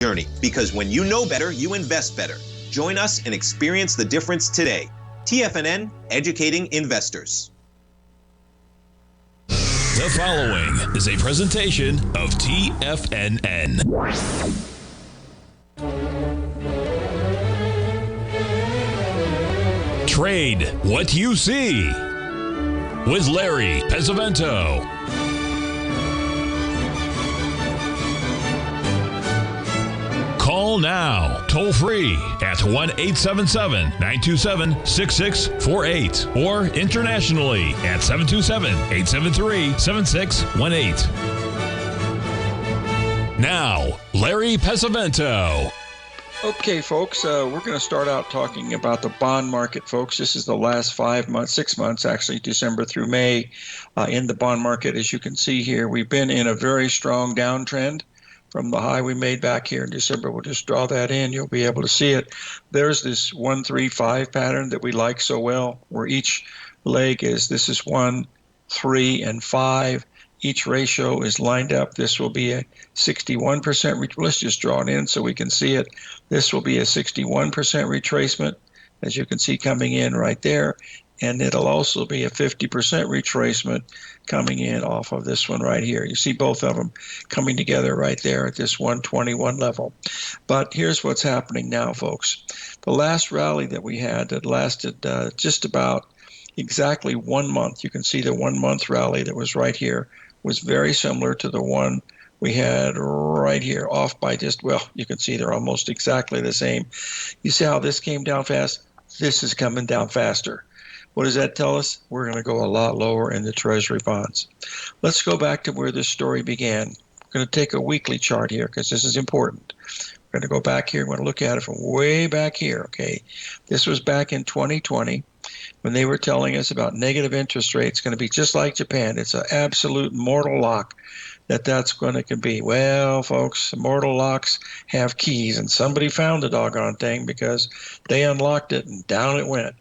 journey, because when you know better, you invest better. Join us and experience the difference today. TFNN, educating investors. The following is a presentation of TFNN. Trade what you see with Larry Pesavento. Call now, toll free at 1-877-927-6648 or internationally at 727-873-7618. Now, Larry Pesavento. Okay, folks, we're going to start out talking about the bond market, folks. This is the last 5 months, 6 months, actually, December through May in the bond market. As you can see here, we've been in a very strong downtrend from the high we made back here in December. We'll just draw that in. You'll be able to see it. There's this 1, 3, 5 pattern that we like so well, where each leg is, this is 1, 3, and 5. Each ratio is lined up. This will be a 61%. Let's just draw it in so we can see it. This will be a 61% retracement, as you can see coming in right there. And it'll also be a 50% retracement coming in off of this one right here. You see both of them coming together right there at this 121 level. But here's what's happening now, folks. The last rally that we had that lasted just about exactly 1 month. You can see the 1 month rally that was right here was very similar to the one we had right here, off by just, well, you can see they're almost exactly the same. You see how this came down fast? This is coming down faster. What does that tell us? We're going to go a lot lower in the Treasury bonds. Let's go back to where this story began. We're going to take a weekly chart here because this is important. We're going to go back here. We're going to look at it from way back here, okay? This was back in 2020 when they were telling us about negative interest rates going to be just like Japan. It's an absolute mortal lock that's going to be. Well, folks, mortal locks have keys, and somebody found the doggone thing because they unlocked it and down it went.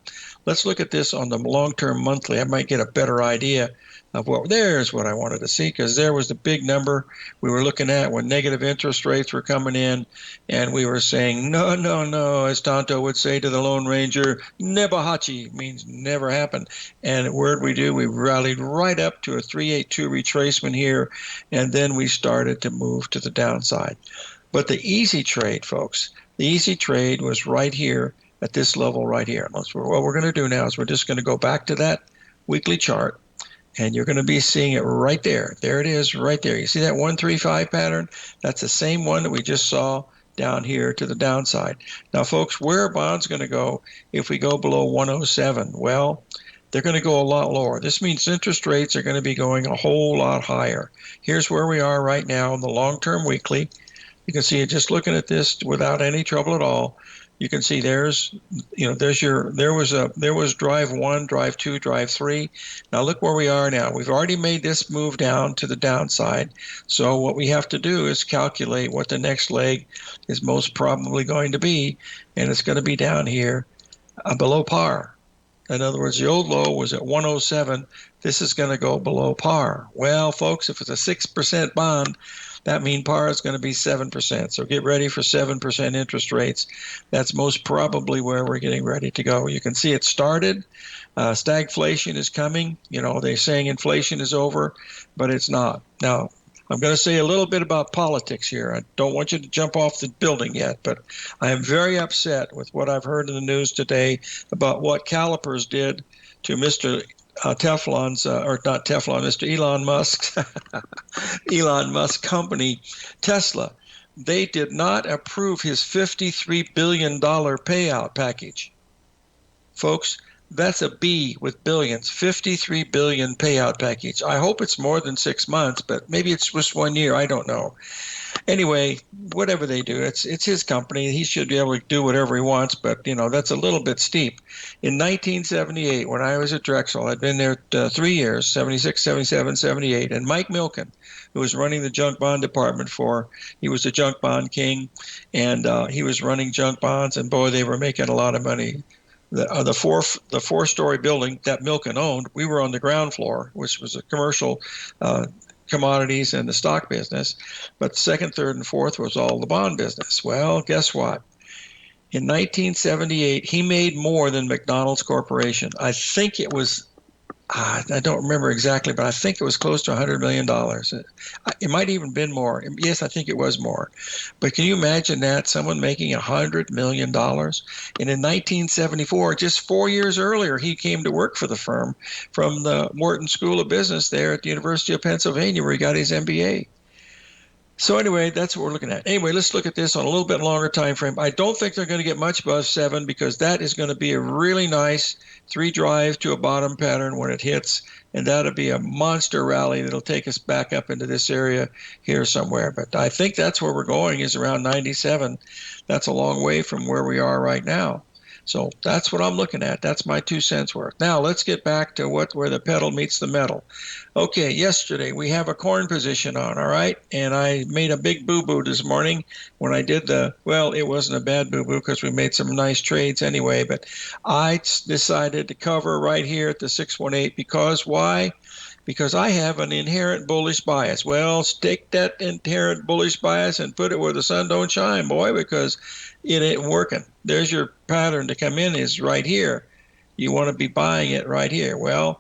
Let's look at this on the long-term monthly. I might get a better idea of there's what I wanted to see, because there was the big number we were looking at when negative interest rates were coming in, and we were saying, no, as Tonto would say to the Lone Ranger, nebahachi, means never happened. And what did we do? We rallied right up to a 382 retracement here, and then we started to move to the downside. But the easy trade, folks, the easy trade was right here at this level right here. What we're going to do now is we're just going to go back to that weekly chart, and you're going to be seeing it right there. There it is right there. You see that 135 pattern? That's the same one that we just saw down here to the downside. Now, folks, where are bonds going to go if we go below 107? Well, they're going to go a lot lower. This means interest rates are going to be going a whole lot higher. Here's where we are right now in the long-term weekly. You can see it just looking at this without any trouble at all. You can see there was drive 1, drive 2, drive 3. Now look where we are now. We've already made this move down to the downside. So what we have to do is calculate what the next leg is most probably going to be, and it's going to be down here below par. In other words, the old low was at 107. This is going to go below par. Well, folks, if it's a 6% bond, that means par is going to be 7%. So get ready for 7% interest rates. That's most probably where we're getting ready to go. You can see it started. Stagflation is coming. You know, they're saying inflation is over, but it's not. Now, I'm going to say a little bit about politics here. I don't want you to jump off the building yet, but I am very upset with what I've heard in the news today about what Calipers did to Mr. Mr. Elon Musk's Elon Musk company, Tesla. They did not approve his $53 billion payout package. Folks, that's a B with billions, 53 billion payout package. I hope it's more than 6 months, but maybe it's just 1 year. I don't know. Anyway, whatever they do, it's his company. He should be able to do whatever he wants, but, you know, that's a little bit steep. In 1978, when I was at Drexel, I'd been there 3 years, 76, 77, 78, and Mike Milken, who was running the junk bond department he was the junk bond king, and he was running junk bonds, and boy, they were making a lot of money. The four-story building that Milken owned, we were on the ground floor, which was a commercial commodities and the stock business, but second, third, and fourth was all the bond business. Well, guess what? In 1978, he made more than McDonald's Corporation. I think it was, I don't remember exactly, but I think it was close to $100 million. It might even been more. Yes, I think it was more. But can you imagine that? Someone making $100 million? And in 1974, just 4 years earlier, he came to work for the firm from the Morton School of Business there at the University of Pennsylvania, where he got his MBA. So anyway, that's what we're looking at. Anyway, let's look at this on a little bit longer time frame. I don't think they're going to get much above 7 because that is going to be a really nice 3 drive to a bottom pattern when it hits, and that'll be a monster rally that'll take us back up into this area here somewhere. But I think that's where we're going, is around 97. That's a long way from where we are right now. So that's what I'm looking at. That's my 2 cents worth. Now let's get back to where the pedal meets the metal. Okay, yesterday we have a corn position on, all right? And I made a big boo-boo this morning when I did well, it wasn't a bad boo-boo because we made some nice trades anyway, but I decided to cover right here at the 618 because why? Because I have an inherent bullish bias. Well, take that inherent bullish bias and put it where the sun don't shine, boy, because it ain't working. There's your pattern to come in is right here. You want to be buying it right here. Well,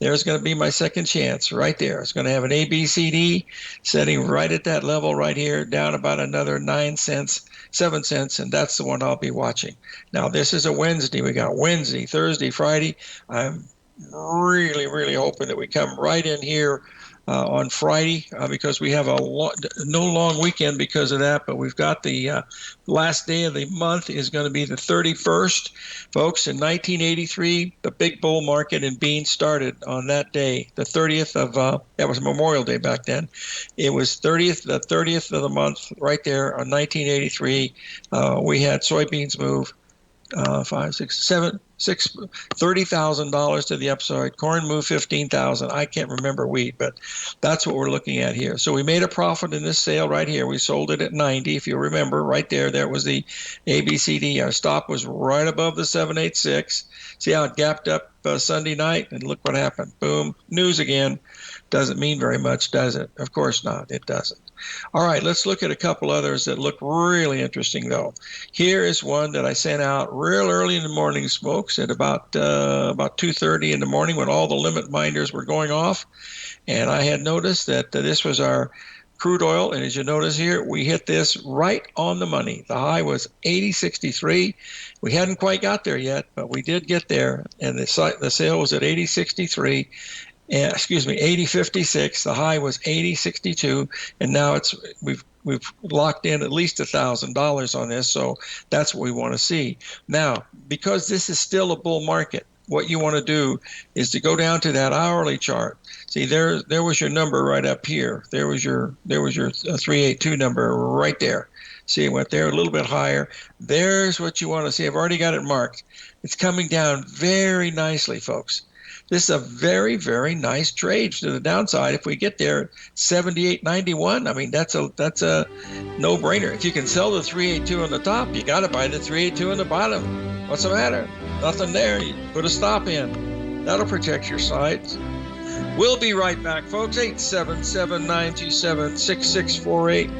there's going to be my second chance right there. It's going to have an ABCD setting right at that level right here, down about another 9 cents, 7 cents, and that's the one I'll be watching. Now, this is a Wednesday. We got Wednesday, Thursday, Friday. I'm really, really hoping that we come right in here on Friday because we have no long weekend because of that, but we've got the last day of the month is going to be the 31st. Folks, in 1983, the big bull market in beans started on that day, the 30th of, that was Memorial Day back then. It was the 30th of the month right there on 1983. We had soybeans move $30,000 to the upside. Corn moved 15,000. I can't remember wheat, but that's what we're looking at here. So we made a profit in this sale right here. We sold it at 90, if you remember, right there. There was the ABCD. Our stop was right above the 786. See how it gapped up Sunday night? And look what happened. Boom. News again. Doesn't mean very much, does it? Of course not. It doesn't. All right, let's look at a couple others that look really interesting, though. Here is one that I sent out real early in the morning, folks, at about 2:30 in the morning when all the limit minders were going off. And I had noticed that this was our crude oil. And as you notice here, we hit this right on the money. The high was 80.63. We hadn't quite got there yet, but we did get there. And the sale was at 80.63. 80.56. The high was 80.62, and now we've locked in at least $1,000 on this, so that's what we want to see. Now, because this is still a bull market, what you want to do is to go down to that hourly chart. See, there was your number right up here. There was your 382 number right there. See, it went there a little bit higher. There's what you want to see. I've already got it marked. It's coming down very nicely, folks. This is a very, very nice trade to the downside. If we get there 78.91, I mean, that's a no-brainer. If you can sell the 382 on the top, you got to buy the 382 on the bottom. What's the matter? Nothing there. You put a stop in. That'll protect your sides. We'll be right back, folks. 877-927-6648.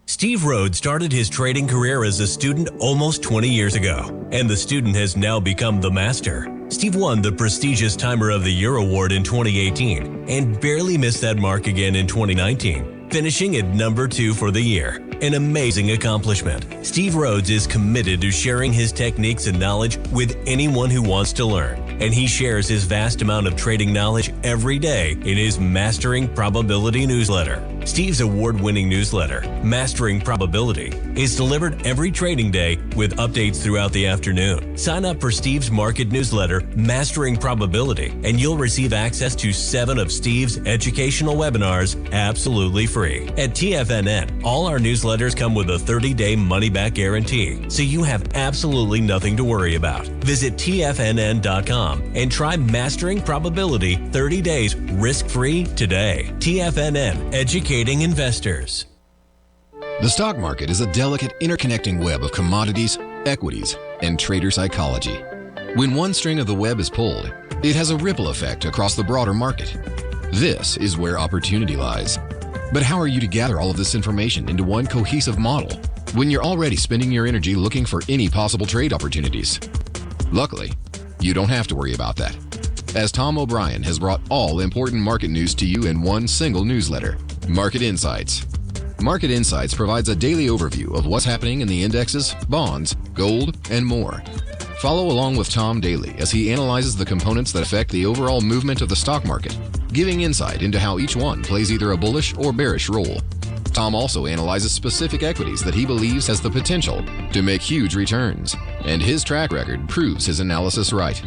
Steve Rhodes started his trading career as a student almost 20 years ago, and the student has now become the master. Steve won the prestigious Timer of the Year award in 2018 and barely missed that mark again in 2019, finishing at number 2 for the year. An amazing accomplishment. Steve Rhodes is committed to sharing his techniques and knowledge with anyone who wants to learn, and he shares his vast amount of trading knowledge every day in his Mastering Probability newsletter. Steve's award-winning newsletter, Mastering Probability, is delivered every trading day with updates throughout the afternoon. Sign up for Steve's market newsletter, Mastering Probability, and you'll receive access to 7 of Steve's educational webinars absolutely free. At TFNN, all our newsletters come with a 30-day money-back guarantee, so you have absolutely nothing to worry about. Visit TFNN.com TFNN.com and try Mastering Probability 30 days risk-free today. TFNN, educating investors. The stock market is a delicate, interconnecting web of commodities, equities, and trader psychology. When one string of the web is pulled, it has a ripple effect across the broader market. This is where opportunity lies. But how are you to gather all of this information into one cohesive model when you're already spending your energy looking for any possible trade opportunities? Luckily, you don't have to worry about that, as Tom O'Brien has brought all important market news to you in one single newsletter, Market Insights. Market Insights provides a daily overview of what's happening in the indexes, bonds, gold, and more. Follow along with Tom daily as he analyzes the components that affect the overall movement of the stock market, giving insight into how each one plays either a bullish or bearish role. Tom also analyzes specific equities that he believes has the potential to make huge returns, and his track record proves his analysis right.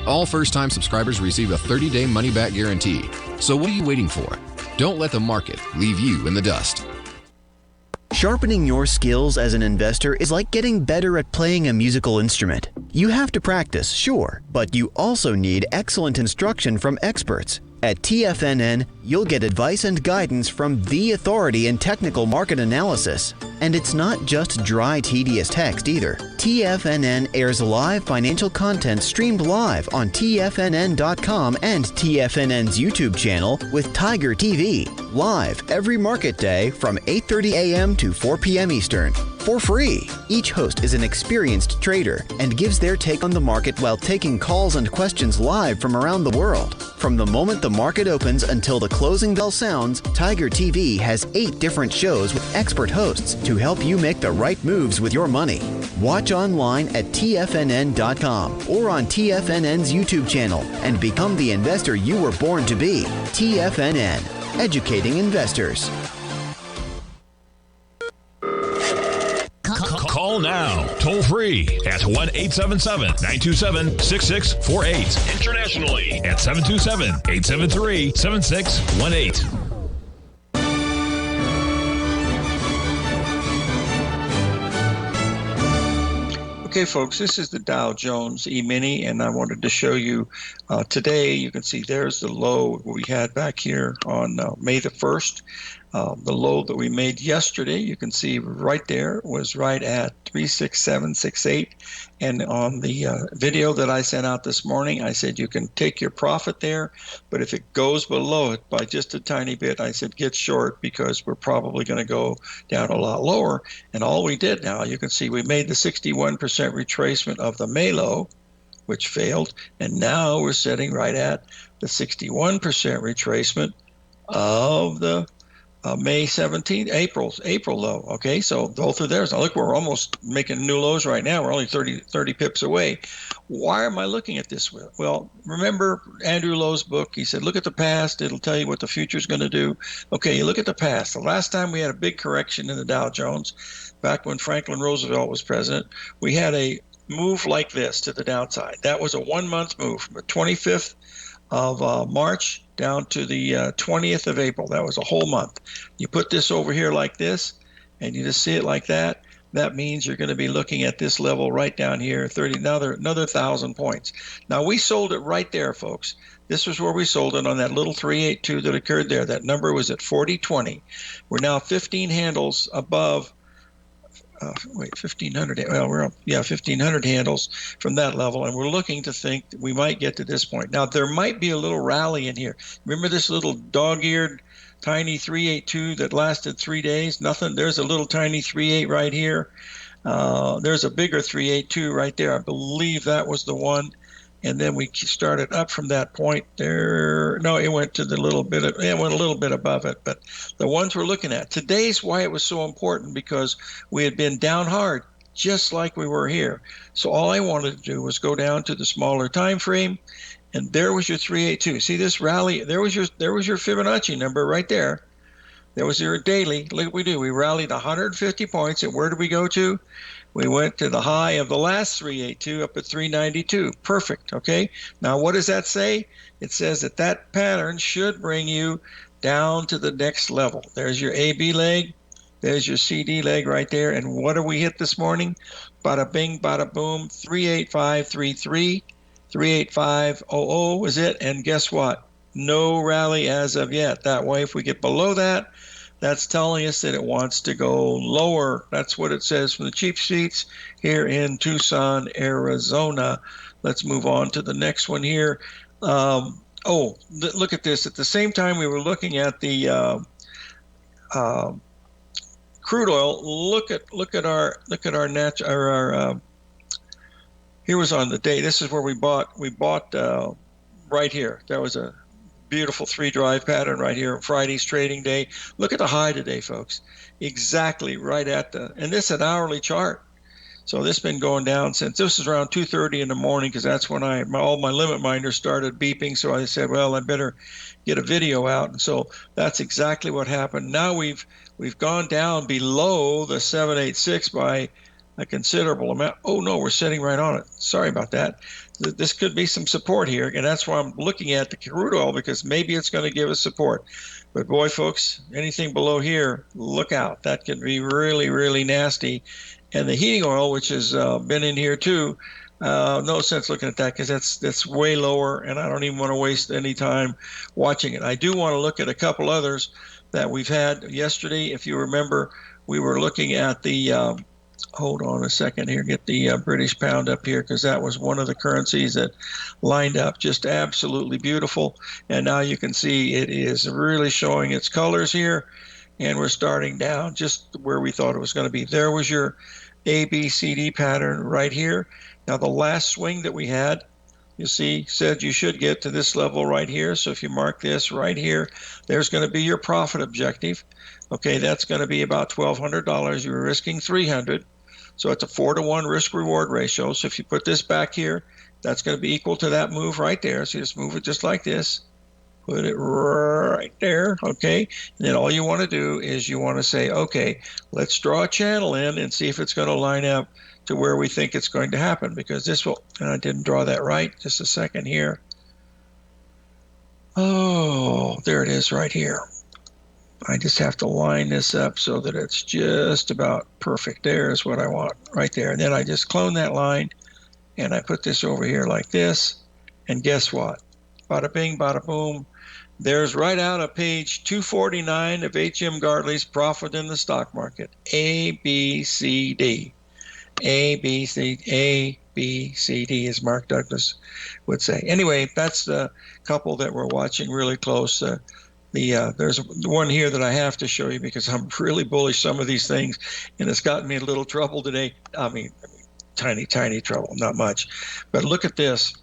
All first-time subscribers receive a 30-day money-back guarantee. So what are you waiting for? Don't let the market leave you in the dust. Sharpening your skills as an investor is like getting better at playing a musical instrument. You have to practice, sure, but you also need excellent instruction from experts. At TFNN, you'll get advice and guidance from the authority in technical market analysis. And it's not just dry, tedious text either. TFNN airs live financial content streamed live on TFNN.com and TFNN's YouTube channel with Tiger TV, live every market day from 8:30 a.m. to 4 p.m. Eastern, for free. Each host is an experienced trader and gives their take on the market while taking calls and questions live from around the world. From the moment the market opens until the closing bell sounds, Tiger TV has 8 different shows with expert hosts to help you make the right moves with your money. Watch online at TFNN.com or on TFNN's YouTube channel and become the investor you were born to be. TFNN, educating investors. Call now, toll free at 1-877-927-6648. Internationally at 727-873-7618. Okay, folks, this is the Dow Jones E-mini, and I wanted to show you today. You can see there's the low we had back here on May the 1st. The low that we made yesterday, you can see right there, was right at 36768. And on the video that I sent out this morning, I said you can take your profit there, but if it goes below it by just a tiny bit, I said get short because we're probably going to go down a lot lower. And all we did now, you can see we made the 61% retracement of the May low, which failed, and now we're sitting right at the 61% retracement of the May 17th, April low. Okay, so both of theirs. Now look, we're almost making new lows right now. We're only 30 pips away. Why am I looking at this? Well, remember Andrew Lowe's book? He said, look at the past. It'll tell you what the future is going to do. Okay, you look at the past. The last time we had a big correction in the Dow Jones, back when Franklin Roosevelt was president, we had a move like this to the downside. That was a 1-month move from the 25th of March down to the 20th of April. That was a whole month. You put this over here like this, and you just see it like that. That means you're going to be looking at this level right down here, another 1,000 points. Now, we sold it right there, folks. This was where we sold it on that little 382 that occurred there. That number was at 40.20. We're now 15 handles above 1,500. Well, we're up, 1,500 handles from that level, and we're looking to think that we might get to this point. Now, there might be a little rally in here. Remember this little dog-eared tiny 382 that lasted 3 days? Nothing. There's a little tiny 38 right here. There's a bigger 382 right there. I believe that was the one. And then we started up from that point there. No, it went to it went a little bit above it. But the ones we're looking at, today's why it was so important, because we had been down hard, just like we were here. So all I wanted to do was go down to the smaller time frame, and there was your 382. See this rally? There was your Fibonacci number right there. There was your daily. Look what we do. We rallied 150 points, and where did we go to? We went to the high of the last 382 up at 392. Perfect, okay? Now, what does that say? It says that that pattern should bring you down to the next level. There's your AB leg. There's your CD leg right there. And what did we hit this morning? Bada bing, bada boom, 38533. 385.00 is it, and guess what? No rally as of yet. That way, if we get below that, that's telling us that it wants to go lower. That's what it says from the cheap sheets here in Tucson, Arizona. Let's move on to the next one here. Look at this. At the same time we were looking at the crude oil, look at our here was on the day. This is where we bought right here. There was a beautiful 3-drive pattern right here, Friday's trading day. Look at the high today, folks. Exactly right at and this is an hourly chart. So this has been going down since this is around 2:30 in the morning, because that's when all my limit minders started beeping. So I said, well, I better get a video out. And so that's exactly what happened. Now we've gone down below the 786 by a considerable amount. Oh no, we're sitting right on it. Sorry about that. This could be some support here, and that's why I'm looking at the crude oil, because maybe it's going to give us support. But boy, folks, anything below here, look out. That could be really, really nasty. And the heating oil, which has been in here too, no sense looking at that, because that's way lower, and I don't even want to waste any time watching it. I do want to look at a couple others that we've had yesterday. If you remember, we were looking at the hold on a second here, get the British pound up here, because that was one of the currencies that lined up just absolutely beautiful. And now you can see it is really showing its colors here, and we're starting down just where we thought it was going to be. There was your ABCD pattern right here. Now the last swing that we had, you see, said you should get to this level right here. So if you mark this right here, there's going to be your profit objective. Okay, that's going to be about $1,200. You were risking $300. So it's a 4-to-1 risk-reward ratio. So if you put this back here, that's going to be equal to that move right there. So you just move it just like this. Put it right there, okay? And then all you want to do is you want to say, okay, let's draw a channel in and see if it's going to line up to where we think it's going to happen, because this will, and I didn't draw that right, just a second here. Oh, there it is right here. I just have to line this up so that it's just about perfect. There is what I want right there. And then I just clone that line, and I put this over here like this, and guess what? Bada bing, bada boom. There's right out of page 249 of H.M. Gardley's Profit in the Stock Market. A, B, C, D. A, B, C, A, B, C, D, as Mark Douglas would say. Anyway, that's the couple that we're watching really close. There's one here that I have to show you, because I'm really bullish some of these things, and it's gotten me in a little trouble today. I mean, tiny trouble, not much. But look at this.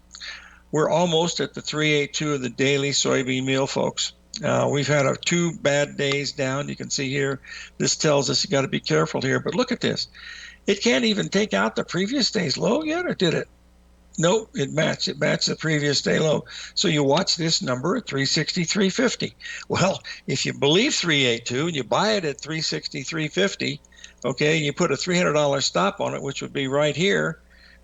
We're almost at the 382 of the daily soybean meal, folks. We've had 2 bad days down. You can see here, this tells us you got to be careful here. But look at this. It can't even take out the previous day's low yet, or did it? Nope, it matched. It matched the previous day low. So you watch this number at 363.50. Well, if you believe 382 and you buy it at 363.50, okay, you put a $300 stop on it, which would be right here.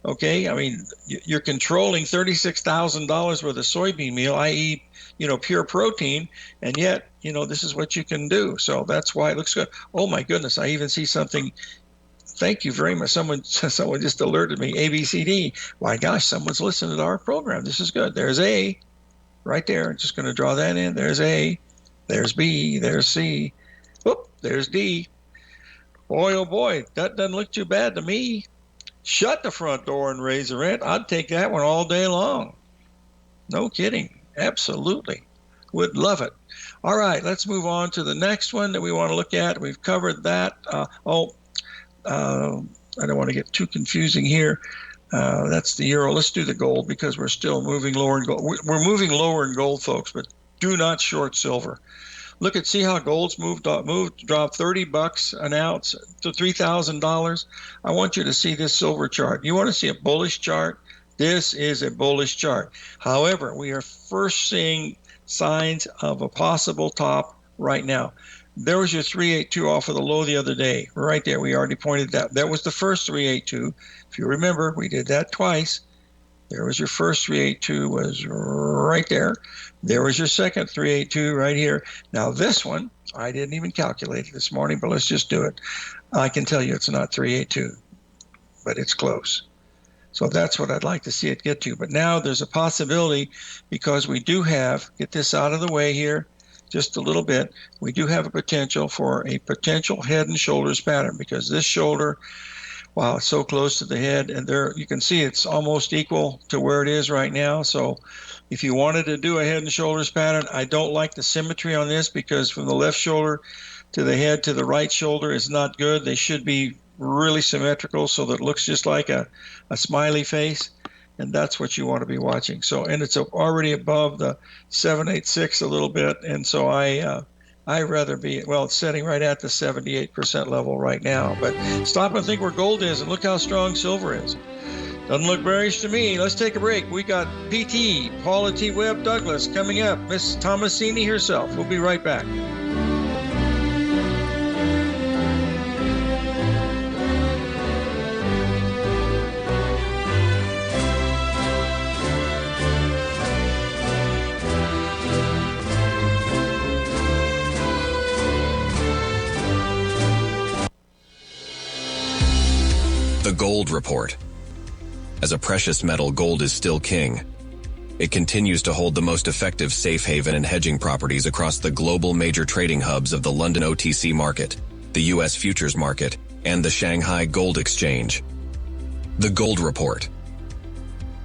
Okay, I mean, you're controlling $36,000 worth of soybean meal, i.e., pure protein, and yet, this is what you can do. So that's why it looks good. Oh my goodness, I even see something. Thank you very much. Someone just alerted me. ABCD. My gosh, someone's listening to our program. This is good. There's A, right there. I'm just going to draw that in. There's A. There's B. There's C. Oop, there's D. Boy, oh boy, that doesn't look too bad to me. Shut the front door and raise the rent. I'd take that one all day long. No kidding. Absolutely. Would love it. All right, let's move on to the next one that we want to look at. We've covered that. I don't want to get too confusing here. That's the euro. Let's do the gold, because we're still moving lower in gold. We're moving lower in gold, folks, but do not short silver. Look at, see how gold's dropped $30 an ounce to $3,000. I want you to see this silver chart. You want to see a bullish chart? This is a bullish chart. However, we are first seeing signs of a possible top right now. There was your 382 off of the low the other day. Right there, we already pointed that. That was the first 382. If you remember, we did that twice. There was your first 382 was right there. There was your second 382 right here. Now this one, I didn't even calculate it this morning, but let's just do it. I can tell you it's not 382, but it's close. So that's what I'd like to see it get to. But now there's a possibility, because we do have, get this out of the way here just a little bit, we do have a potential for a potential head and shoulders pattern, because this shoulder, wow, it's so close to the head, and there you can see it's almost equal to where it is right now. So if you wanted to do a head and shoulders pattern, I don't like the symmetry on this, because from the left shoulder to the head to the right shoulder is not good. They should be really symmetrical so that it looks just like a smiley face, and that's what you want to be watching. So, and it's already above the 786 a little bit, and so I rather be, well, it's setting right at the 78% level right now. But stop and think where gold is, and look how strong silver is. Doesn't look bearish to me. Let's take a break. We got PT, Paula T. Webb Douglas, coming up. Miss Tomasini herself. We'll be right back. The Gold Report. As a precious metal, gold is still king. It continues to hold the most effective safe haven and hedging properties across the global major trading hubs of the London OTC market, the U.S. futures market, and the Shanghai Gold Exchange. The Gold Report.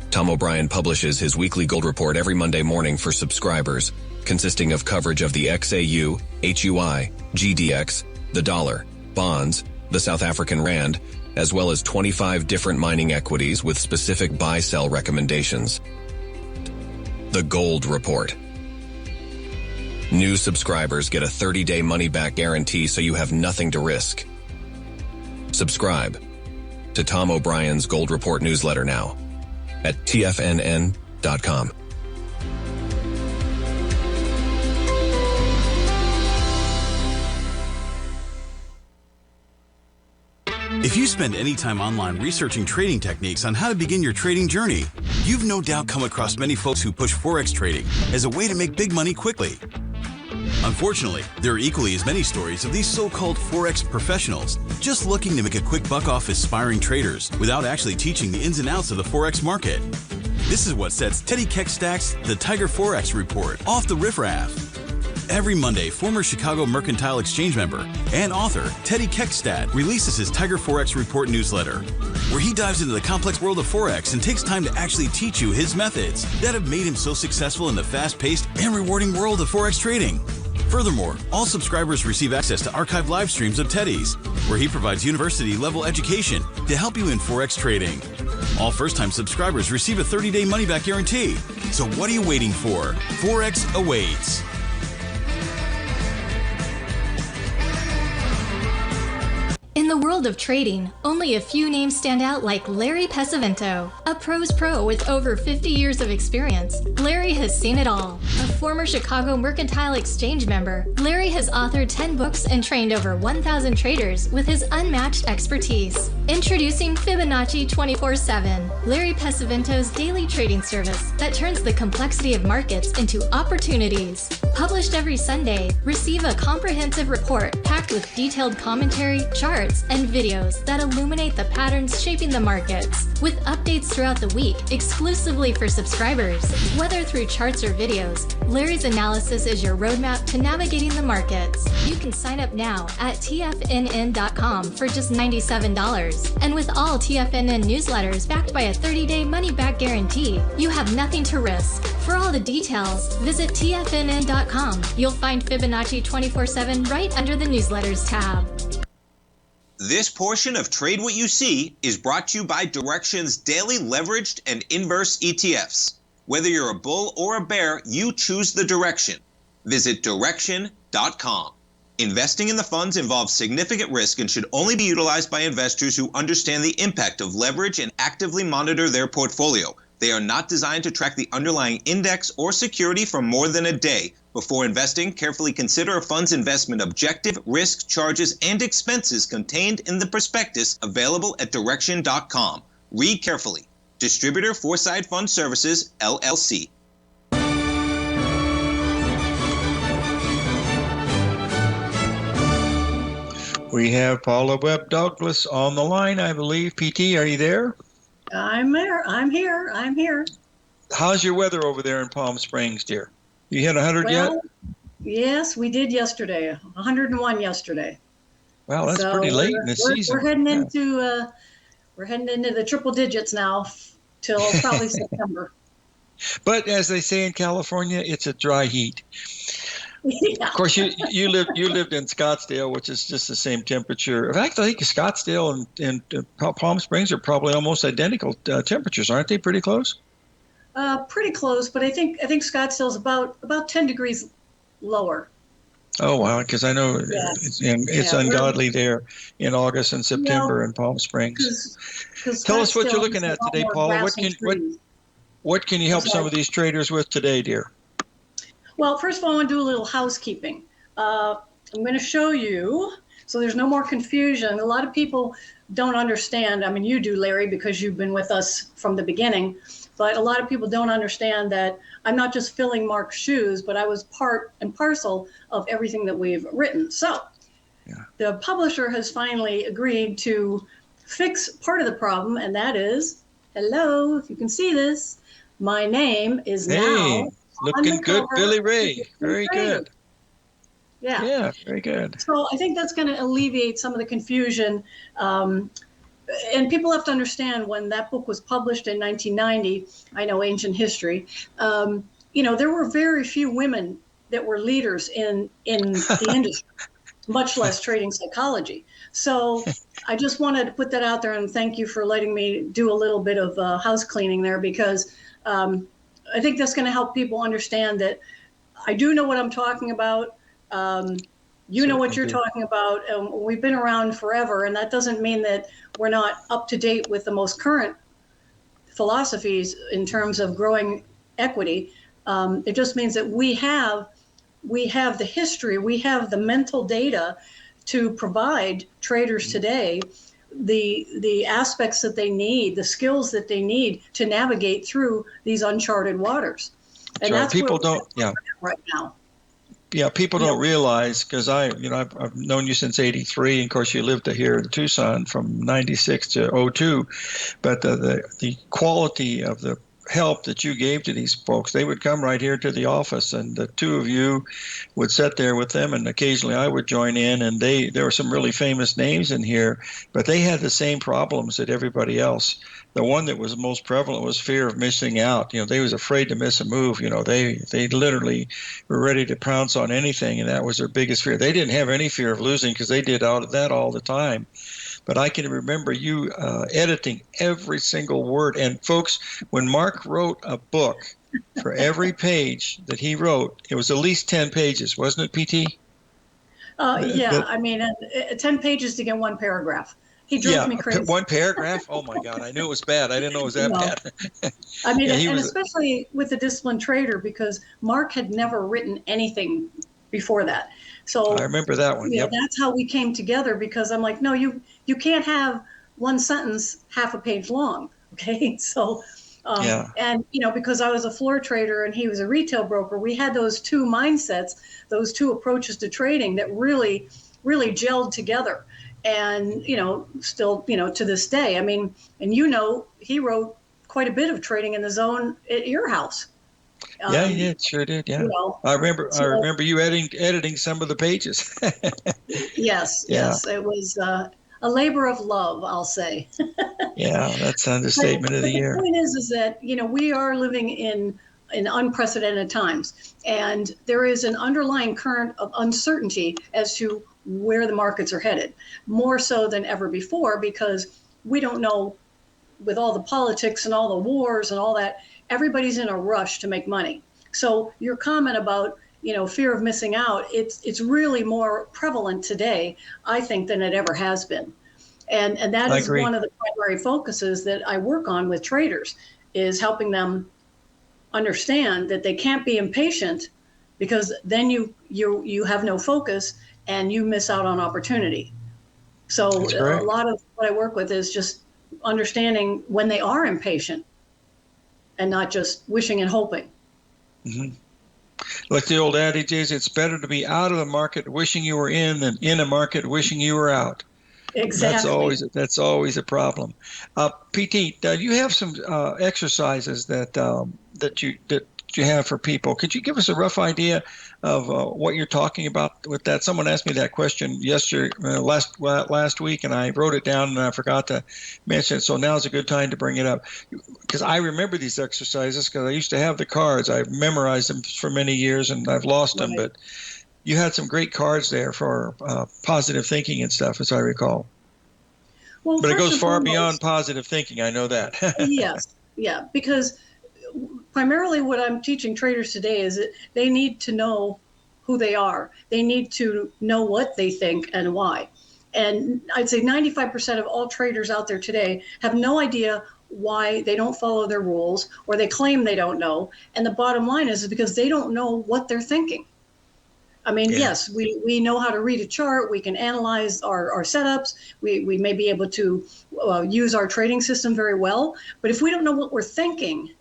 Tom O'Brien publishes his weekly gold report every Monday morning for subscribers, consisting of coverage of the XAU, HUI, GDX, the dollar, bonds, the South African rand, as well as 25 different mining equities with specific buy-sell recommendations. The Gold Report. New subscribers get a 30-day money-back guarantee, so you have nothing to risk. Subscribe to Tom O'Brien's Gold Report newsletter now at TFNN.com. If you spend any time online researching trading techniques on how to begin your trading journey, you've no doubt come across many folks who push Forex trading as a way to make big money quickly. Unfortunately, there are equally as many stories of these so-called Forex professionals just looking to make a quick buck off aspiring traders without actually teaching the ins and outs of the Forex market. This is what sets Teddy Keckstack's The Tiger Forex Report off the riffraff. Every Monday, former Chicago Mercantile Exchange member and author Teddy Keckstack releases his Tiger Forex Report newsletter, where he dives into the complex world of Forex and takes time to actually teach you his methods that have made him so successful in the fast-paced and rewarding world of Forex trading. Furthermore, all subscribers receive access to archived live streams of Teddy's, where he provides university-level education to help you in Forex trading. All first-time subscribers receive a 30-day money-back guarantee. So what are you waiting for? Forex awaits. In the world of trading, only a few names stand out like Larry Pesavento, a pro's pro with over 50 years of experience. Larry has seen it all. A former Chicago Mercantile Exchange member, Larry has authored 10 books and trained over 1,000 traders with his unmatched expertise. Introducing Fibonacci 24/7, Larry Pesavento's daily trading service that turns the complexity of markets into opportunities. Published every Sunday, receive a comprehensive report packed with detailed commentary, charts, and videos that illuminate the patterns shaping the markets, with updates throughout the week exclusively for subscribers. Whether through charts or videos, Larry's analysis is your roadmap to navigating the markets. You can sign up now at TFNN.com for just $97. And with all TFNN newsletters backed by a 30-day money-back guarantee, you have nothing to risk. For all the details, visit TFNN.com. You'll find Fibonacci 24/7 right under the newsletters tab. This portion of Trade What You See is brought to you by Direxion's daily leveraged and inverse ETFs. Whether you're a bull or a bear, you choose the direction. Visit Direxion.com. Investing in the funds involves significant risk and should only be utilized by investors who understand the impact of leverage and actively monitor their portfolio. They are not designed to track the underlying index or security for more than a day. Before investing, carefully consider a fund's investment objective, risk, charges, and expenses contained in the prospectus available at Direxion.com. Read carefully. Distributor Foreside Fund Services, LLC. We have Paula Webb Douglas on the line, I believe. PT, are you there? I'm there. I'm here. I'm here. How's your weather over there in Palm Springs, dear? You hit 100 yet? Well, yes, we did yesterday. 101 yesterday. Well, that's So pretty late in the season. We're heading into the triple digits now till probably September. But as they say in California, it's a dry heat. Yeah. Of course, you lived in Scottsdale, which is just the same temperature. In fact, I think Scottsdale and Palm Springs are probably almost identical temperatures, aren't they? Pretty close. Pretty close, but I think Scottsdale's about 10 degrees lower. Oh wow! Because I know it's ungodly there in August and September in Palm Springs. Tell us what you're looking at today, Paula. What can you help some of these traders with today, dear? Well, first of all, I want to do a little housekeeping. I'm going to show you, so there's no more confusion. A lot of people don't understand. I mean, you do, Larry, because you've been with us from the beginning. But a lot of people don't understand that I'm not just filling Mark's shoes, but I was part and parcel of everything that we've written. So the publisher has finally agreed to fix part of the problem, and that is, hello, if you can see this, my name is now looking good, Billy Ray. Very good. Yeah, very good. So I think that's going to alleviate some of the confusion. And people have to understand when that book was published in 1990, I know ancient history, there were very few women that were leaders in the industry, much less trading psychology. So I just wanted to put that out there and thank you for letting me do a little bit of house cleaning there, because I think that's going to help people understand that I do know what I'm talking about. You know what you're talking about. We've been around forever, and that doesn't mean that we're not up to date with the most current philosophies in terms of growing equity. It just means that we have the history, we have the mental data to provide traders today the aspects that they need, the skills that they need to navigate through these uncharted waters. And that's people what don't, right now. Yeah, people don't realize, because I've known you since '83, and of course you lived here in Tucson from '96 to '02. But the quality of the help that you gave to these folks, they would come right here to the office, and the two of you would sit there with them, and occasionally I would join in. And there were some really famous names in here, but they had the same problems that everybody else. The one that was most prevalent was fear of missing out. They was afraid to miss a move. They literally were ready to pounce on anything, and that was their biggest fear. They didn't have any fear of losing because they did that all the time. But I can remember you editing every single word. And folks, when Mark wrote a book, for every page that he wrote, it was at least 10 pages, wasn't it, PT? 10 pages to get one paragraph. He drove me crazy. One paragraph? Oh my God, I knew it was bad. I didn't know it was that bad. Especially with the disciplined trader, because Mark had never written anything before that. So I remember that one. That's how we came together, because I'm like, no, you can't have one sentence half a page long. Okay. So, and because I was a floor trader and he was a retail broker, we had those two mindsets, those two approaches to trading that really, really gelled together. And, still, to this day, I mean, and he wrote quite a bit of trading in the zone at your house. Yeah, he did. Sure did. Yeah. I remember you editing some of the pages. Yes. It was a labor of love, I'll say. Yeah, that's an understatement of the year. The point is that, we are living in unprecedented times, and there is an underlying current of uncertainty as to where the markets are headed, more so than ever before, because we don't know, with all the politics and all the wars and all that, everybody's in a rush to make money. So your comment about, fear of missing out, it's really more prevalent today, I think, than it ever has been. And that is one of the primary focuses that I work on with traders, is helping them understand that they can't be impatient, because then you have no focus and you miss out on opportunity. So a lot of what I work with is just understanding when they are impatient and not just wishing and hoping. Mm-hmm. Like the old adage is, it's better to be out of the market wishing you were in than in a market wishing you were out. Exactly. That's always a problem. PT, you have some exercises that you have for people. Could you give us a rough idea of what you're talking about with that? Someone asked me that question yesterday, last week, and I wrote it down and I forgot to mention it. So now's a good time to bring it up, because I remember these exercises because I used to have the cards. I've memorized them for many years and I've lost them, but you had some great cards there for positive thinking and stuff, as I recall. Well, but it goes far beyond positive thinking. I know that. Yes. Yeah. Because primarily what I'm teaching traders today is that they need to know who they are. They need to know what they think and why. And I'd say 95% of all traders out there today have no idea why they don't follow their rules, or they claim they don't know. And the bottom line is because they don't know what they're thinking. I mean, yes, we know how to read a chart. We can analyze our setups. We may be able to use our trading system very well. But if we don't know what we're thinking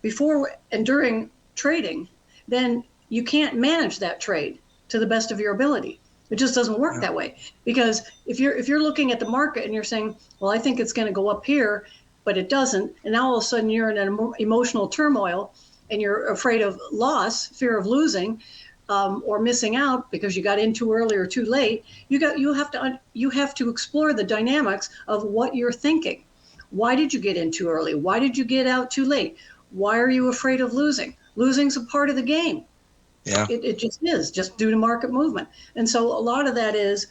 before and during trading, then you can't manage that trade to the best of your ability. It just doesn't work that way. Because if you're looking at the market and you're saying, well, I think it's going to go up here, but it doesn't, and now all of a sudden you're in an emotional turmoil and you're afraid of loss, fear of losing, or missing out because you got in too early or too late, you have to explore the dynamics of what you're thinking. Why did you get in too early? Why did you get out too late? Why are you afraid of losing? Losing's a part of the game. Yeah, it just is, just due to market movement. And so a lot of that is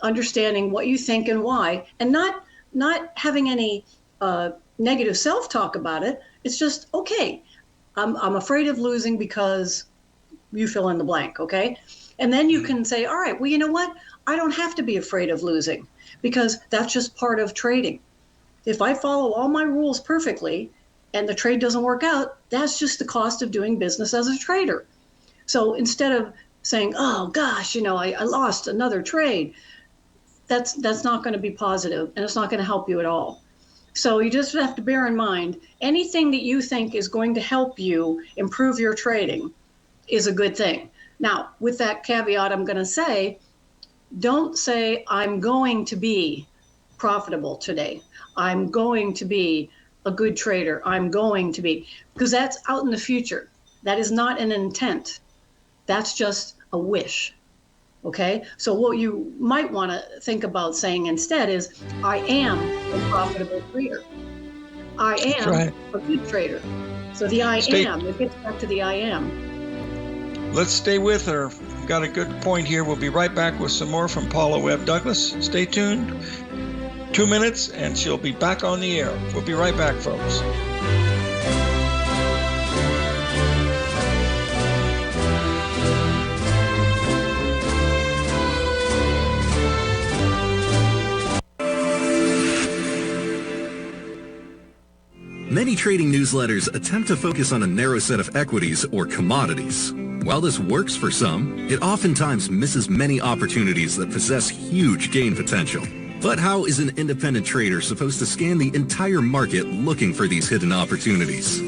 understanding what you think and why, and not having any negative self-talk about it. It's just, okay, I'm afraid of losing because you fill in the blank, okay? And then you can say, all right, well, you know what? I don't have to be afraid of losing because that's just part of trading. If I follow all my rules perfectly and the trade doesn't work out, that's just the cost of doing business as a trader. So instead of saying, oh gosh, I lost another trade, that's not going to be positive and it's not going to help you at all. So you just have to bear in mind, anything that you think is going to help you improve your trading is a good thing. Now, with that caveat, I'm going to say, don't say, I'm going to be profitable today. I'm going to be a good trader. I'm going to be, because that's out in the future. That is not an intent. That's just a wish. Okay? So what you might want to think about saying instead is, I am a profitable trader. I am a good trader. So the I am, it gets back to the I am. Let's stay with her. Got a good point here. We'll be right back with some more from Paula Webb Douglas. Stay tuned. 2 minutes, and she'll be back on the air. We'll be right back, folks. Many trading newsletters attempt to focus on a narrow set of equities or commodities. While this works for some, it oftentimes misses many opportunities that possess huge gain potential. But how is an independent trader supposed to scan the entire market looking for these hidden opportunities?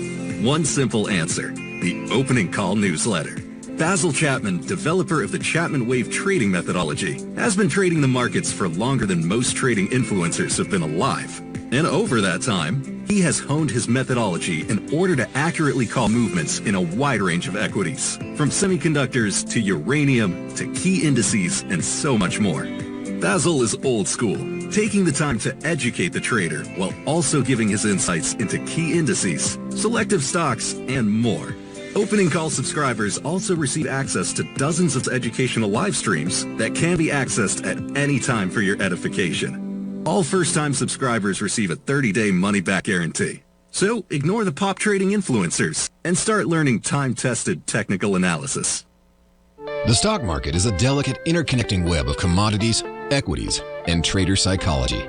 One simple answer: the opening call newsletter. Basil Chapman, developer of the Chapman Wave trading methodology, has been trading the markets for longer than most trading influencers have been alive. And over that time, he has honed his methodology in order to accurately call movements in a wide range of equities, from semiconductors to uranium to key indices and so much more. Basil is old school, taking the time to educate the trader while also giving his insights into key indices, selective stocks, and more. Opening call subscribers also receive access to dozens of educational live streams that can be accessed at any time for your edification. All first-time subscribers receive a 30-day money-back guarantee. So ignore the pop trading influencers and start learning time-tested technical analysis. The stock market is a delicate interconnecting web of commodities, equities, and trader psychology.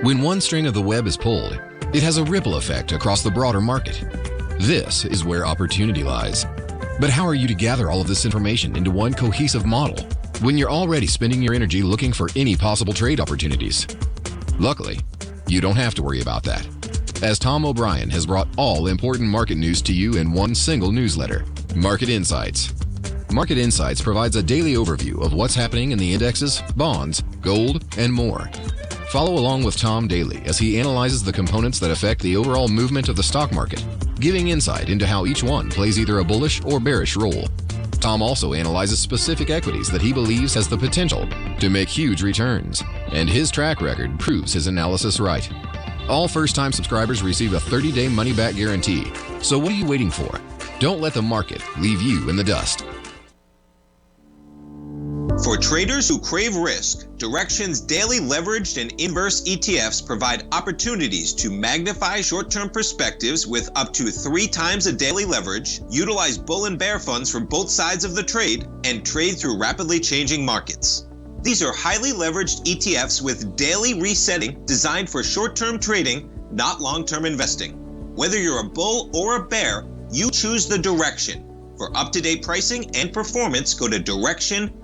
When one string of the web is pulled, it has a ripple effect across the broader market. This is where opportunity lies. But how are you to gather all of this information into one cohesive model when you're already spending your energy looking for any possible trade opportunities? Luckily, you don't have to worry about that, as Tom O'Brien has brought all important market news to you in one single newsletter, Market Insights. Market Insights provides a daily overview of what's happening in the indexes, bonds, gold, and more. Follow along with Tom daily as he analyzes the components that affect the overall movement of the stock market, giving insight into how each one plays either a bullish or bearish role. Tom also analyzes specific equities that he believes has the potential to make huge returns, and his track record proves his analysis right. All first-time subscribers receive a 30-day money-back guarantee. So what are you waiting for? Don't let the market leave you in the dust. For traders who crave risk, Direxion's daily leveraged and inverse ETFs provide opportunities to magnify short-term perspectives with up to 3 times a daily leverage, utilize bull and bear funds from both sides of the trade, and trade through rapidly changing markets. These are highly leveraged ETFs with daily resetting designed for short-term trading, not long-term investing. Whether you're a bull or a bear, you choose the Direxion. For up-to-date pricing and performance, go to Direxion.com.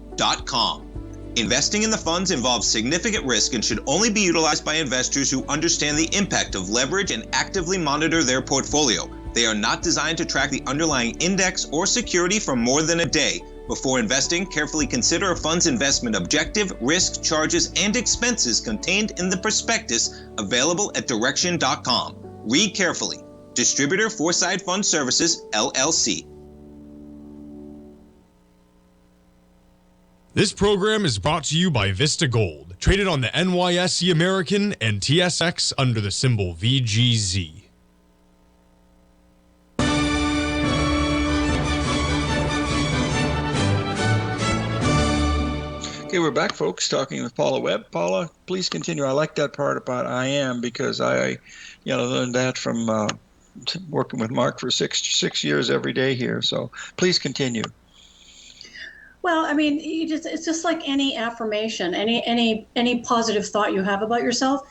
Investing in the funds involves significant risk and should only be utilized by investors who understand the impact of leverage and actively monitor their portfolio. They are not designed to track the underlying index or security for more than a day. Before investing, carefully consider a fund's investment objective, risk, charges, and expenses contained in the prospectus available at Direxion.com. Read carefully. Distributor Foreside Fund Services, LLC. This program is brought to you by Vista Gold, traded on the NYSE American and TSX under the symbol VGZ. Okay, we're back, folks, talking with Paula Webb. Paula, please continue. I like that part about I am, because I learned that from working with Mark for six years every day here. So please continue. Well, I mean, it's just like any affirmation, any positive thought you have about yourself.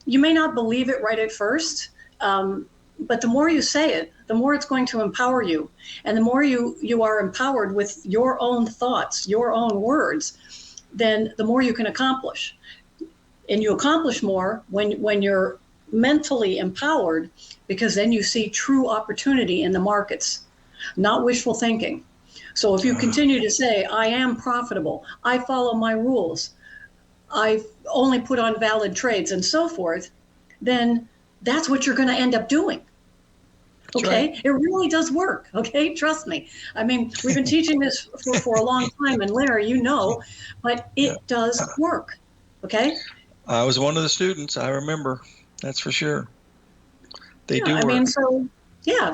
You may not believe it right at first, but the more you say it, the more it's going to empower you. And the more you are empowered with your own thoughts, your own words, then the more you can accomplish. And you accomplish more when you're mentally empowered, because then you see true opportunity in the markets, not wishful thinking. So if you continue to say, I am profitable, I follow my rules, I only put on valid trades and so forth, then that's what you're going to end up doing. Okay, right. It really does work. Okay, trust me. I mean, we've been teaching this for a long time, and Larry, you know, but it does work. Okay. I was one of the students. I remember. That's for sure. They do work. I mean,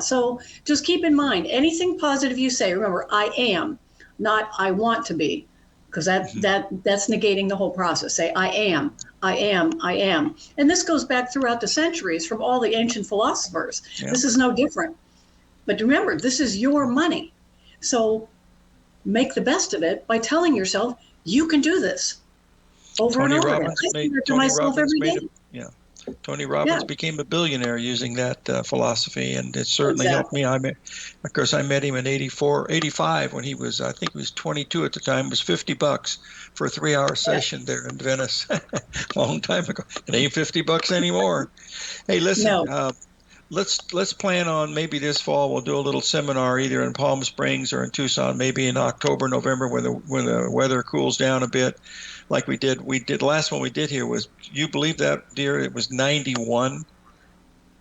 so just keep in mind, anything positive you say, remember, I am, not I want to be, because that's negating the whole process. Say, I am, I am, I am. And this goes back throughout the centuries from all the ancient philosophers. Yeah. This is no different. But remember, this is your money. So make the best of it by telling yourself, you can do this over and over again. I say that to myself every day. Tony Robbins became a billionaire using that philosophy, and it certainly helped me. Of course, I met him in 85 when he was, I think he was 22 at the time. It was $50 for a 3-hour session there in Venice, a long time ago. It ain't $50 anymore. Hey, listen, let's plan on maybe this fall we'll do a little seminar either in Palm Springs or in Tucson, maybe in October, November, when the weather cools down a bit. Like we did. The last one we did here was, you believe that, dear? It was 91.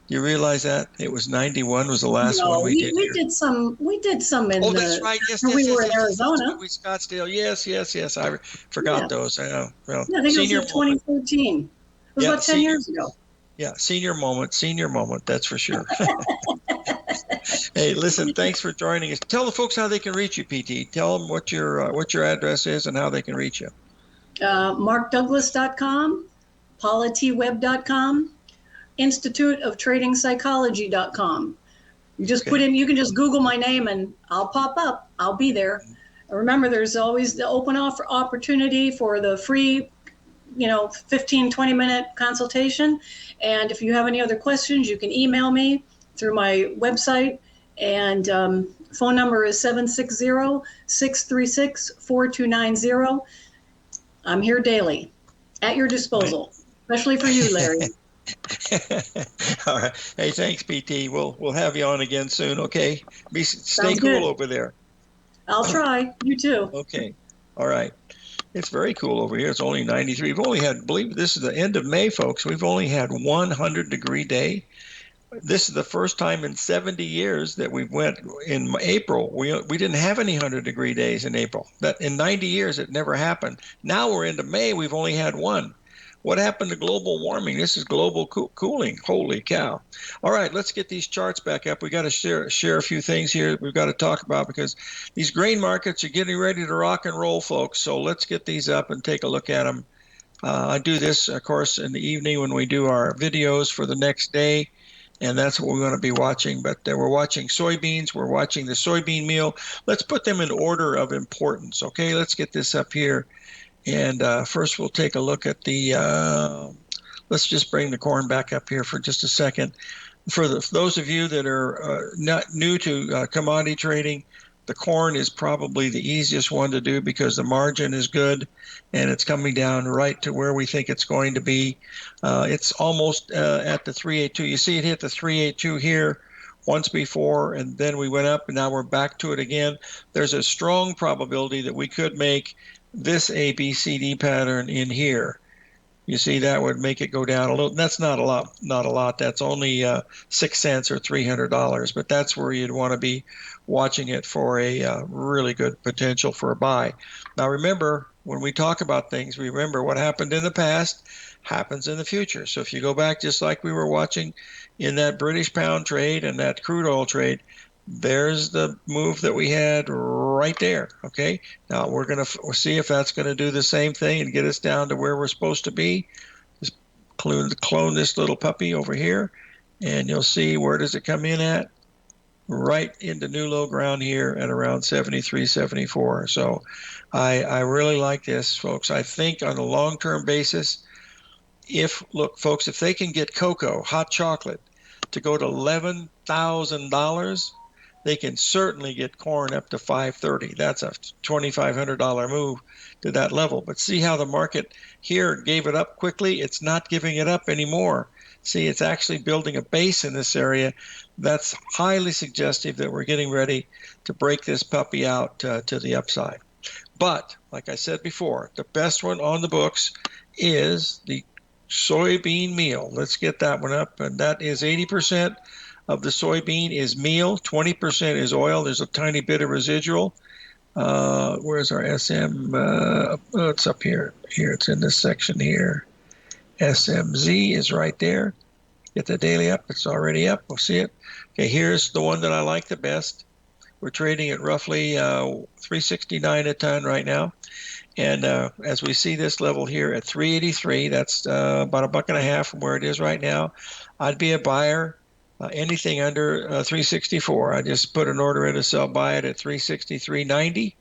You realize that? It was 91 was the last one we did. We did some in that's right. Yes, when we were in Arizona. Scottsdale. Yes. I forgot those. I think it was 2014. It was about 10 years ago. Yeah, senior moment, that's for sure. Hey, listen, thanks for joining us. Tell the folks how they can reach you, PT. Tell them what your address is and how they can reach you. MarkDouglas.com, PaulaTWebb.com, InstituteOfTradingPsychology.com. You just put in, you can just Google my name and I'll pop up. I'll be there. Remember, there's always the open offer opportunity for the free, 15, 20-minute consultation. And if you have any other questions, you can email me through my website. And phone number is 760-636-4290. I'm here daily, at your disposal, especially for you, Larry. All right. Hey, thanks, PT. We'll have you on again soon. Okay. Stay cool over there. I'll try. You too. Okay. All right. It's very cool over here. It's only 93. We've only had, believe this is the end of May, folks. We've only had 100-degree day. This is the first time in 70 years that we went in April. We didn't have any 100-degree days in April. That in 90 years it never happened. Now we're into May. We've only had one. What happened to global warming? This is global cooling. Holy cow. All right, let's get these charts back up. We got to share a few things here we've got to talk about because these grain markets are getting ready to rock and roll, folks. So let's get these up and take a look at them. I do this, of course, in the evening when we do our videos for the next day, and that's what we're going to be watching. But we're watching soybeans. We're watching the soybean meal. Let's put them in order of importance, okay? Let's get this up here. And first we'll take a look at the, let's just bring the corn back up here for just a second. For those of you that are not new to commodity trading, the corn is probably the easiest one to do because the margin is good and it's coming down right to where we think it's going to be. It's almost at the 382. You see it hit the 382 here once before, and then we went up, and now we're back to it again. There's a strong probability that we could make this ABCD pattern in here. You see, that would make it go down a little. That's not a lot. That's only 6 cents or $300, but that's where you'd want to be watching it for a really good potential for a buy. Now, remember, when we talk about things, remember what happened in the past happens in the future. So if you go back, just like we were watching in that British pound trade and that crude oil trade, there's the move that we had right there, okay? Now we're going to see if that's going to do the same thing and get us down to where we're supposed to be. Just clone this little puppy over here, and you'll see where does it come in at? Right into new low ground here at around 73.74. So I really like this, folks. I think on a long-term basis, look, folks, if they can get cocoa, hot chocolate, to go to $11,000, they can certainly get corn up to $530. That's a $2,500 move to that level. But see how the market here gave it up quickly? It's not giving it up anymore. See, it's actually building a base in this area. That's highly suggestive that we're getting ready to break this puppy out to the upside. But, like I said before, the best one on the books is the soybean meal. Let's get that one up, and that is 80% of the soybean is meal, 20% is oil. There's a tiny bit of residual. Where's our SM? It's up here. Here, it's in this section here. SMZ is right there. Get the daily up. It's already up. We'll see it. Okay, here's the one that I like the best. We're trading at roughly $369 a ton right now. And as we see this level here at 383, that's about $1.50 from where it is right now. I'd be a buyer. Anything under 364, I just put an order in to sell, buy it at 363.90,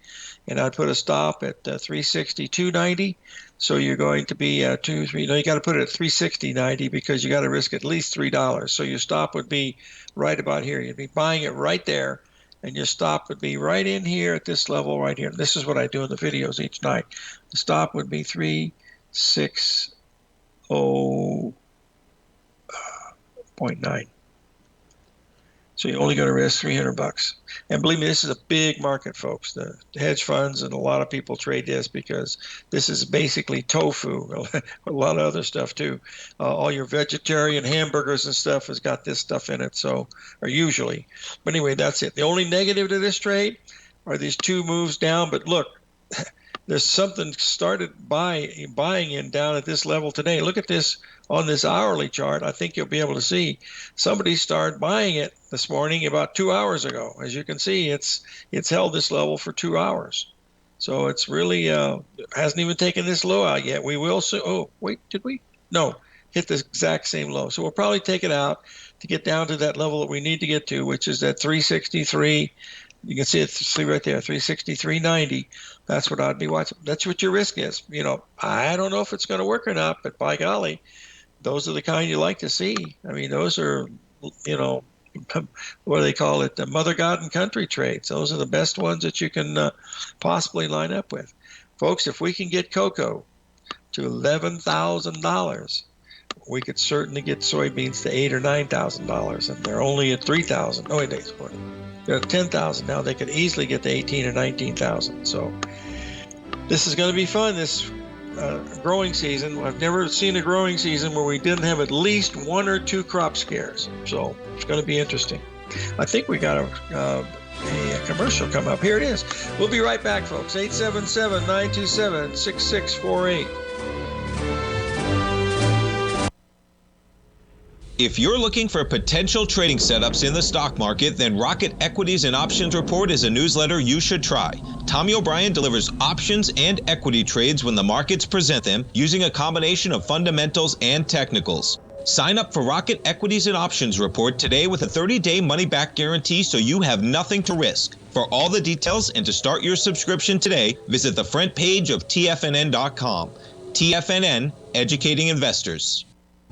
and I'd put a stop at 362.90. So you're going to be you got to put it at 360.90 because you got to risk at least $3. So your stop would be right about here. You'd be buying it right there, and your stop would be right in here at this level right here. This is what I do in the videos each night. The stop would be 360.9. So you're only going to risk $300. And believe me, this is a big market, folks. The hedge funds and a lot of people trade this because this is basically tofu, a lot of other stuff too. All your vegetarian hamburgers and stuff has got this stuff in it, or usually. But anyway, that's it. The only negative to this trade are these two moves down. But look, there's something started buying in down at this level today. Look at this on this hourly chart. I think you'll be able to see somebody started buying it this morning about 2 hours ago. As you can see, it's held this level for 2 hours. So it's really hasn't even taken this low out yet. We will soon. Oh, wait, did we? No, hit the exact same low. So we'll probably take it out to get down to that level that we need to get to, which is at 363. You can see it right there, 363.90. That's what I'd be watching. That's what your risk is. I don't know if it's going to work or not, but by golly, those are the kind you like to see. I mean, those are, what do they call it? The mother, God, and country trades. Those are the best ones that you can possibly line up with. Folks, if we can get cocoa to $11,000, we could certainly get soybeans to $8,000 or $9,000, and they're only at $3,000. Oh, wait, they're at $10,000 now. They could easily get to $18,000 or $19,000. So This is going to be fun, this growing season. I've never seen a growing season where we didn't have at least one or two crop scares. So it's going to be interesting. I think we got a commercial come up. Here it is. We'll be right back, folks. 877-927-6648. If you're looking for potential trading setups in the stock market, then Rocket Equities and Options Report is a newsletter you should try. Tommy O'Brien delivers options and equity trades when the markets present them, using a combination of fundamentals and technicals. Sign up for Rocket Equities and Options Report today with a 30-day money-back guarantee, so you have nothing to risk. For all the details and to start your subscription today, visit the front page of TFNN.com. TFNN, educating investors.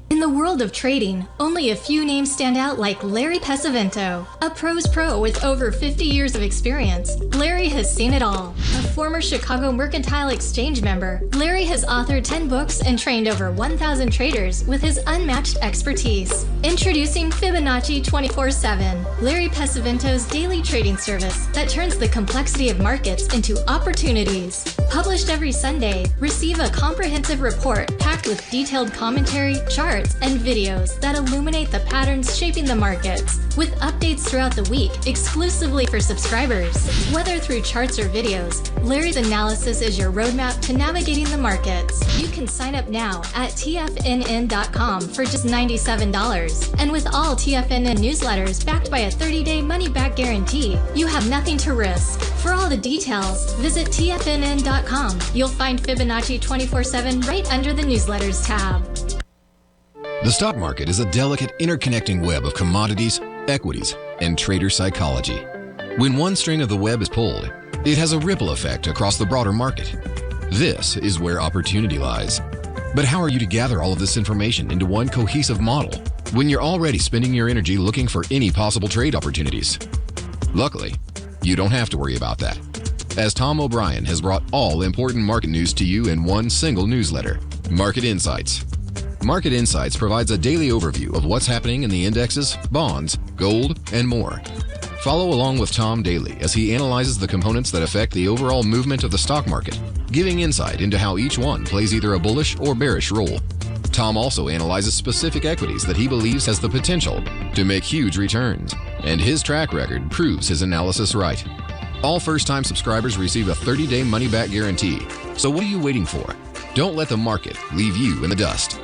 In the world of trading, only a few names stand out like Larry Pesavento, a pros pro with over 50 years of experience. Larry has seen it all. A former Chicago Mercantile Exchange member, Larry has authored 10 books and trained over 1,000 traders with his unmatched expertise. Introducing Fibonacci 24/7, Larry Pesavento's daily trading service that turns the complexity of markets into opportunities. Published every Sunday, receive a comprehensive report packed with detailed commentary, charts, and videos that illuminate the patterns shaping the markets, with updates throughout the week exclusively for subscribers. Whether through charts or videos, Larry's analysis is your roadmap to navigating the markets. You can sign up now at TFNN.com for just $97. And with all TFNN newsletters backed by a 30-day money-back guarantee, you have nothing to risk. For all the details, visit TFNN.com. You'll find Fibonacci 24/7 right under the newsletters tab. The stock market is a delicate, interconnecting web of commodities, equities, and trader psychology. When one string of the web is pulled, it has a ripple effect across the broader market. This is where opportunity lies. But how are you to gather all of this information into one cohesive model when you're already spending your energy looking for any possible trade opportunities? Luckily, you don't have to worry about that, as Tom O'Brien has brought all important market news to you in one single newsletter, Market Insights. Market Insights provides a daily overview of what's happening in the indexes, bonds, gold, and more. Follow along with Tom daily as he analyzes the components that affect the overall movement of the stock market, giving insight into how each one plays either a bullish or bearish role. Tom also analyzes specific equities that he believes has the potential to make huge returns, and his track record proves his analysis right. All first-time subscribers receive a 30-day money-back guarantee. So what are you waiting for? Don't let the market leave you in the dust.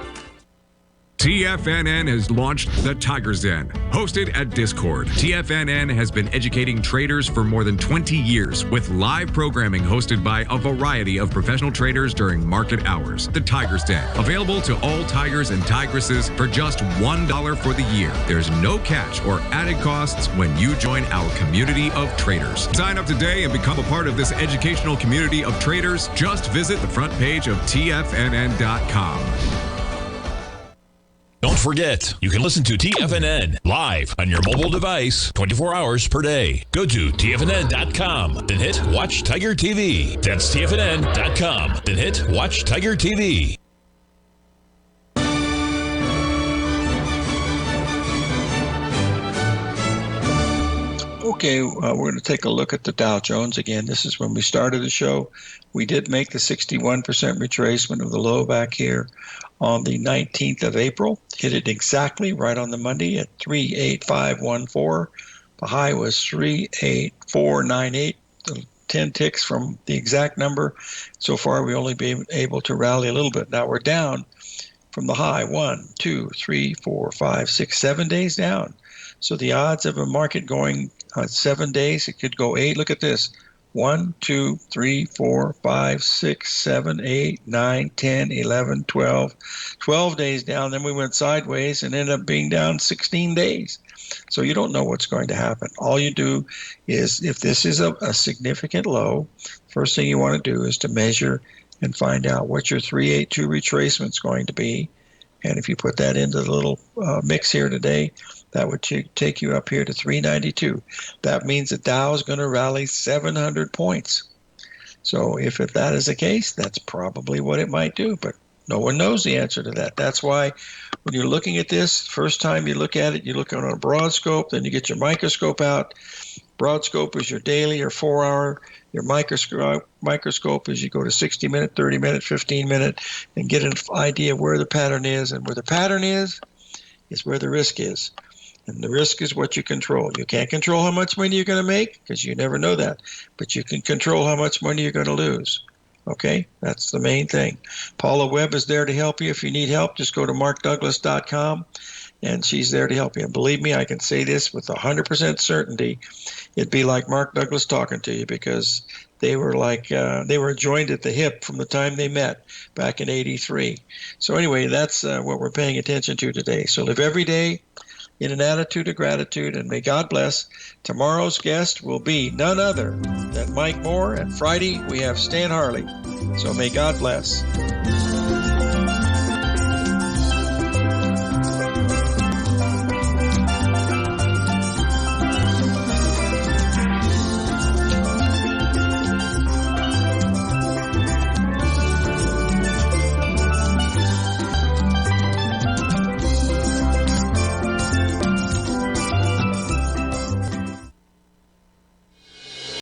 TFNN has launched the Tiger's Den. Hosted at Discord, TFNN has been educating traders for more than 20 years with live programming hosted by a variety of professional traders during market hours. The Tiger's Den, available to all tigers and tigresses for just $1 for the year. There's no catch or added costs when you join our community of traders. Sign up today and become a part of this educational community of traders. Just visit the front page of TFNN.com. Don't forget, you can listen to TFNN live on your mobile device 24 hours per day. Go to TFNN.com, then hit Watch Tiger TV. That's TFNN.com, then hit Watch Tiger TV. Okay, we're going to take a look at the Dow Jones again. This is when we started the show. We did make the 61% retracement of the low back here on the 19th of April. Hit it exactly right on the Monday at 38514. The high was 38498. 10 ticks from the exact number. So far, we only been able to rally a little bit. Now we're down from the high 1, 2, 3, 4, 5, 6, 7 days down. So the odds of a market going 7 days, it could go 8. Look at this. 1, 2, 3, 4, 5, 6, 7, 8, 9, 10, 11, 12. 12 days down. Then we went sideways and ended up being down 16 days. So you don't know what's going to happen. All you do is, if this is a significant low, first thing you want to do is to measure and find out what your 382 retracement is going to be. And if you put that into the little mix here today, that would take you up here to 392. That means the Dow is going to rally 700 points. So if that is the case, that's probably what it might do. But no one knows the answer to that. That's why when you're looking at this, first time you look at it, you look on a broad scope, then you get your microscope out, Broad scope is your daily or 4-hour. Your microscope is you go to 60-minute, 30-minute, 15-minute, and get an idea of where the pattern is. And where the pattern is where the risk is. And the risk is what you control. You can't control how much money you're going to make because you never know that. But you can control how much money you're going to lose. Okay? That's the main thing. Paula Webb is there to help you. If you need help, just go to markdouglas.com, and she's there to help you. And believe me, I can say this with 100% certainty. It'd be like Mark Douglas talking to you, because they were like they were joined at the hip from the time they met back in '83. So anyway, that's what we're paying attention to today. So live every day in an attitude of gratitude, and may God bless. Tomorrow's guest will be none other than Mike Moore, and Friday we have Stan Harley. So may God bless.